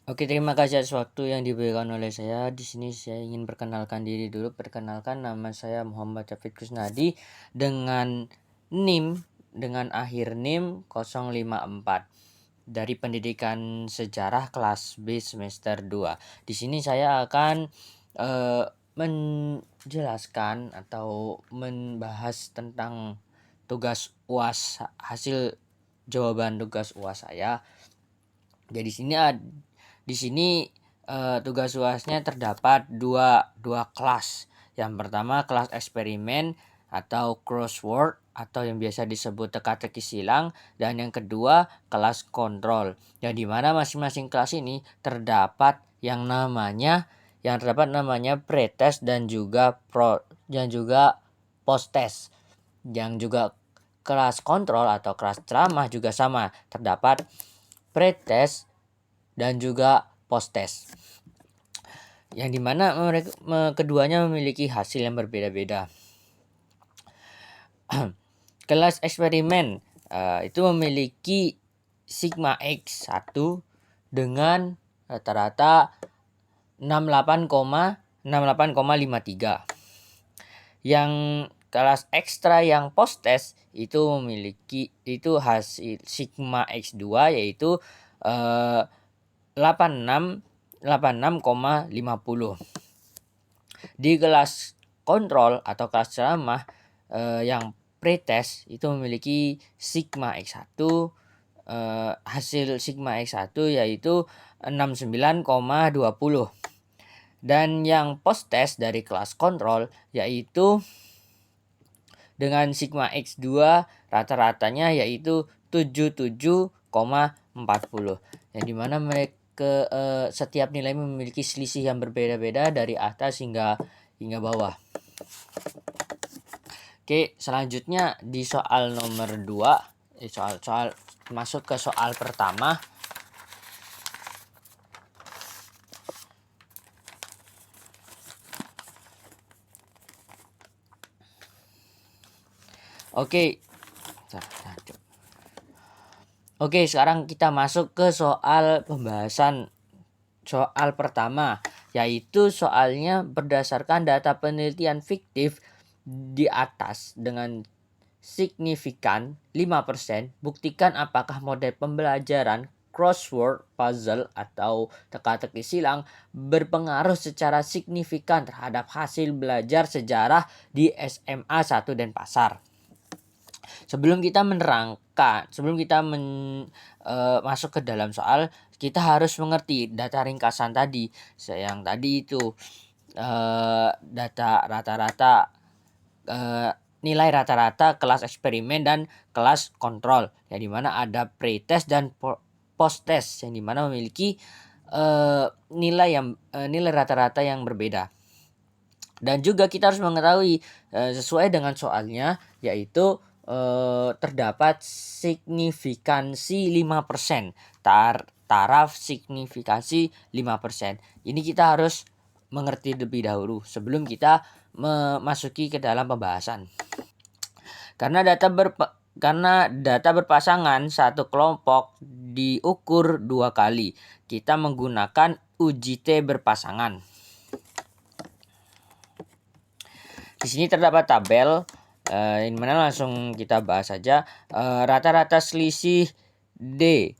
Oke, terima kasih atas waktu yang diberikan oleh saya. Di sini saya ingin perkenalkan diri dulu. Perkenalkan, nama saya Muhammad Taufik Kusnadi dengan NIM dengan akhir NIM 054 dari Pendidikan Sejarah kelas B semester 2. Di sini saya akan menjelaskan atau membahas tentang tugas UAS, hasil jawaban tugas UAS saya. Jadi di sini tugas UASnya terdapat dua kelas. Yang pertama kelas eksperimen atau crossword atau yang biasa disebut teka-teki silang, dan yang kedua kelas kontrol. Yang dimana masing-masing kelas ini terdapat namanya pretest dan juga post test. Yang juga kelas kontrol atau kelas ceramah juga sama, terdapat pretest dan juga post test, yang dimana keduanya memiliki hasil yang berbeda-beda. Kelas eksperimen itu memiliki sigma X 1 dengan rata-rata 68,53. Yang kelas ekstra yang post test itu memiliki hasil sigma X2 yaitu 86,50. Di kelas kontrol atau kelas ceramah yang pretest itu memiliki sigma X1, hasil sigma X1 yaitu 69,20. Dan yang post test dari kelas kontrol yaitu dengan sigma X2 rata-ratanya yaitu 77,40, yang dimana setiap nilai memiliki selisih yang berbeda-beda dari atas hingga bawah. Oke, selanjutnya di soal nomor 2, soal masuk ke soal pertama. Oke, sekarang kita masuk ke soal pembahasan soal pertama, yaitu soalnya berdasarkan data penelitian fiktif di atas dengan signifikan 5%, buktikan apakah model pembelajaran crossword puzzle atau teka-teki silang berpengaruh secara signifikan terhadap hasil belajar sejarah di SMA 1 Denpasar. Sebelum kita masuk ke dalam soal, kita harus mengerti data ringkasan tadi. Yang tadi itu data rata-rata, nilai rata-rata kelas eksperimen dan kelas kontrol, yang dimana ada pretest dan post test, yang dimana memiliki nilai rata-rata yang berbeda. Dan juga kita harus mengetahui sesuai dengan soalnya, yaitu terdapat signifikansi 5%, taraf signifikansi 5%. Ini kita harus mengerti lebih dahulu sebelum kita memasuki ke dalam pembahasan. Karena data berpasangan satu kelompok diukur 2 kali, kita menggunakan uji T berpasangan. Di sini terdapat tabel, ini mana langsung kita bahas saja. Rata-rata selisih D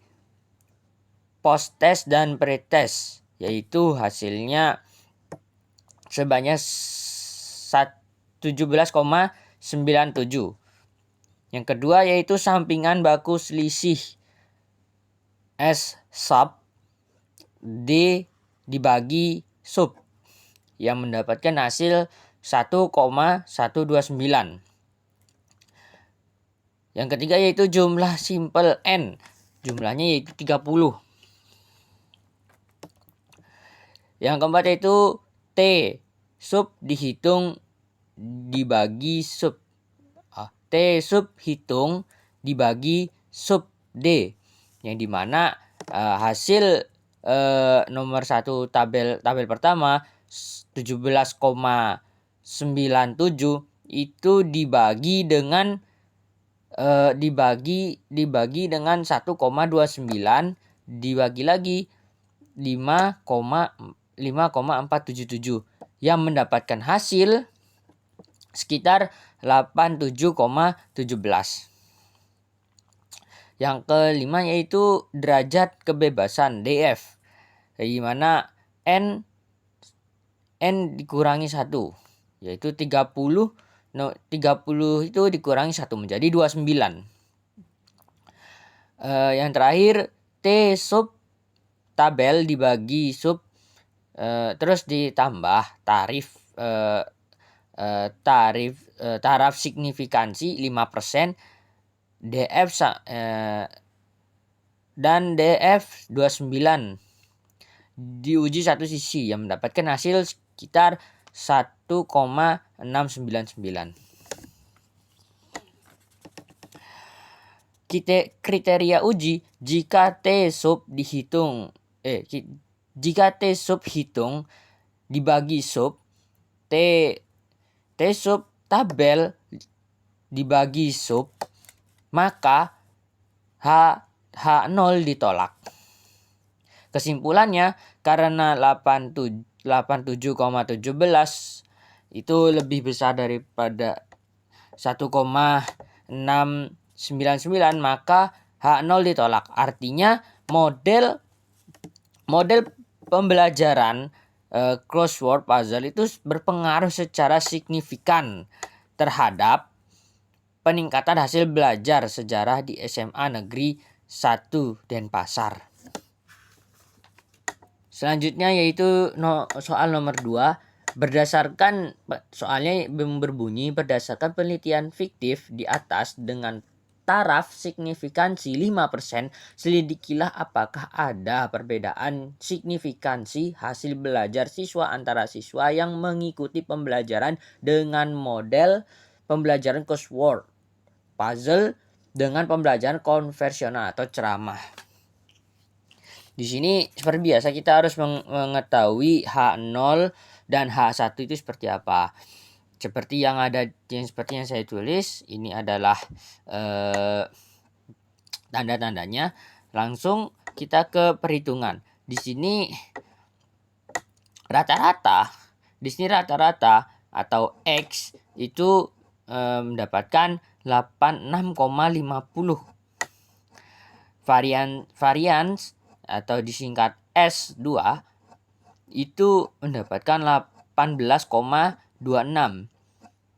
post test dan pretest, yaitu hasilnya sebanyak 17,97. Yang kedua yaitu sampingan baku selisih S sub D dibagi sub, yang mendapatkan hasil 1,129. Yang ketiga yaitu jumlah simpel N, jumlahnya yaitu 30. Yang keempat yaitu T sub dihitung dibagi sub T sub hitung dibagi sub D, yang dimana hasil nomor 1 tabel pertama 17,97 itu dibagi dengan 1,29 dibagi lagi 5,477 yang mendapatkan hasil sekitar 87,17. Yang kelima yaitu derajat kebebasan DF, di mana N dikurangi 1, yaitu 30 itu dikurangi 1 menjadi 29. Yang terakhir T sub tabel dibagi sub terus ditambah taraf signifikansi 5%, DF dan DF 29 diuji satu sisi yang mendapatkan hasil sekitar 1,699. Kriteria uji jika T sub hitung dibagi sub T sub tabel dibagi sub, maka H0 ditolak. Kesimpulannya, karena 87,17 itu lebih besar daripada 1,699, maka H0 ditolak. Artinya model pembelajaran crossword puzzle itu berpengaruh secara signifikan terhadap peningkatan hasil belajar sejarah di SMA Negeri 1 Denpasar. Selanjutnya yaitu soal nomor 2. Soalnya berbunyi berdasarkan penelitian fiktif di atas dengan taraf signifikansi 5%, selidikilah apakah ada perbedaan signifikansi hasil belajar siswa antara siswa yang mengikuti pembelajaran dengan model pembelajaran crossword puzzle dengan pembelajaran konvensional atau ceramah. Di sini seperti biasa kita harus mengetahui H0 dan H1 itu seperti apa. Seperti yang saya tulis, ini adalah tanda-tandanya. Langsung kita ke perhitungan. Di sini rata-rata atau X itu mendapatkan 86,50. Varians atau disingkat S2 itu mendapatkan 18,26.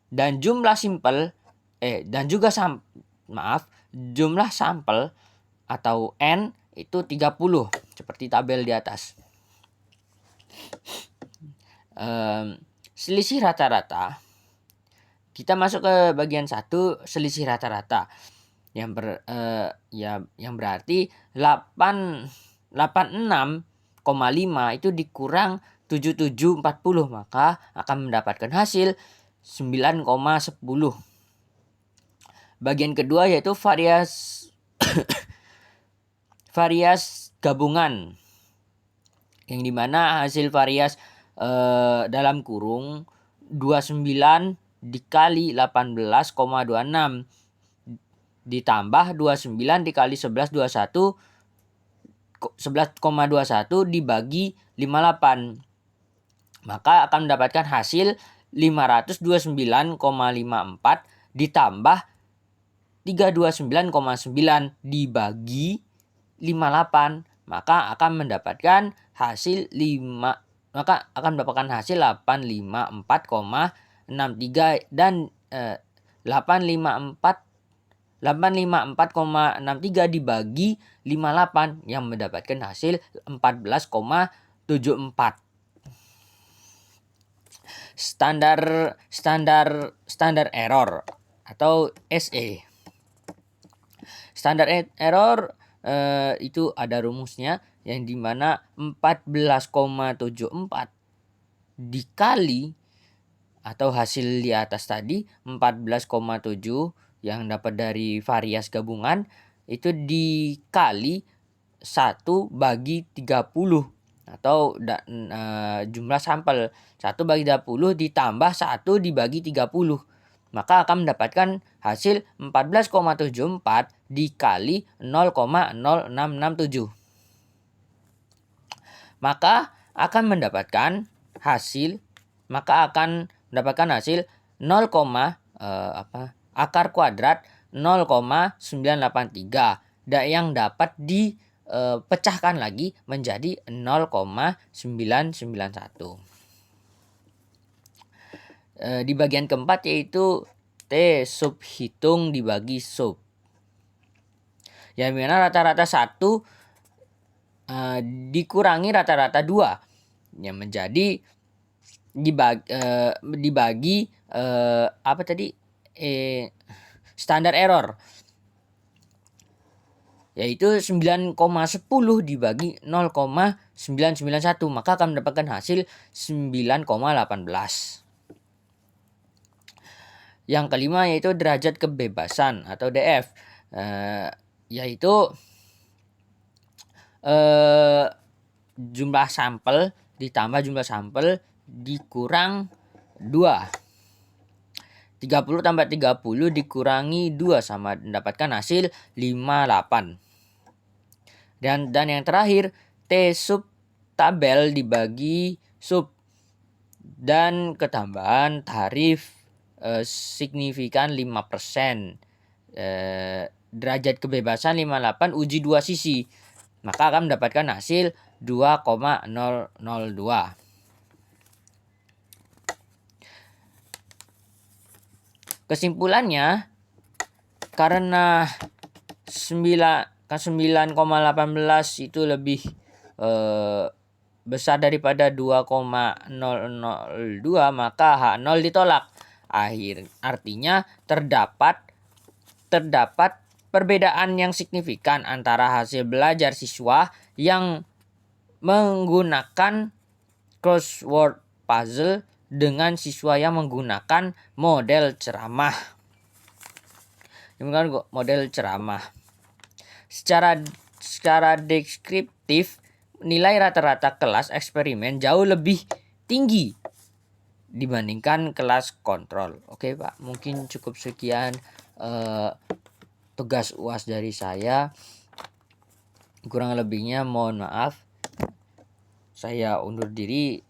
Dan jumlah jumlah sampel atau N itu 30 seperti tabel di atas. Selisih rata-rata. Kita masuk ke bagian 1, selisih rata-rata. Yang berarti 86,5 itu dikurang 77,40, maka akan mendapatkan hasil 9,10. Bagian kedua yaitu varias gabungan, yang dimana hasil varias dalam kurung 29 dikali 18,26 ditambah 29 dikali 11,21 dibagi 58, maka akan mendapatkan hasil 529,54 ditambah 329,9 dibagi 58, maka akan mendapatkan hasil 854,63 dan 854,63 dibagi 58 yang mendapatkan hasil 14,74. Standar error atau SE. Standar error itu ada rumusnya, yang dimana 14,74 dikali atau hasil di atas tadi 14,7 yang dapat dari varias gabungan itu dikali 1 bagi 30 atau jumlah sampel 1 bagi 30 ditambah 1 dibagi 30, maka akan mendapatkan hasil 14,74 dikali 0,0667. maka akan mendapatkan hasil 0, akar kuadrat 0,983 yang dapat dipecahkan lagi menjadi 0,991. Di bagian keempat yaitu T sub hitung dibagi sub. Yang mana rata-rata 1 dikurangi rata-rata 2 yang menjadi dibagi standar error, yaitu 9,10 dibagi 0,991, maka akan mendapatkan hasil 9,18. Yang kelima yaitu derajat kebebasan atau DF, yaitu jumlah sampel ditambah jumlah sampel dikurang 2. 30 tambah 30 dikurangi 2 sama mendapatkan hasil 58. Dan yang terakhir T sub tabel dibagi sub dan ketambahan tarif signifikan 5%. Derajat kebebasan 58 uji 2 sisi, maka akan mendapatkan hasil 2,002. Kesimpulannya, karena 9,18 itu lebih besar daripada 2,002, maka H0 ditolak. Artinya terdapat perbedaan yang signifikan antara hasil belajar siswa yang menggunakan crossword puzzle dengan siswa yang menggunakan model ceramah. Secara deskriptif, nilai rata-rata kelas eksperimen jauh lebih tinggi dibandingkan kelas kontrol. Oke Pak, mungkin cukup sekian tugas UAS dari saya. Kurang lebihnya mohon maaf. Saya undur diri.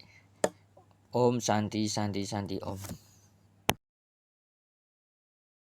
Om Santi Santi Santi Om.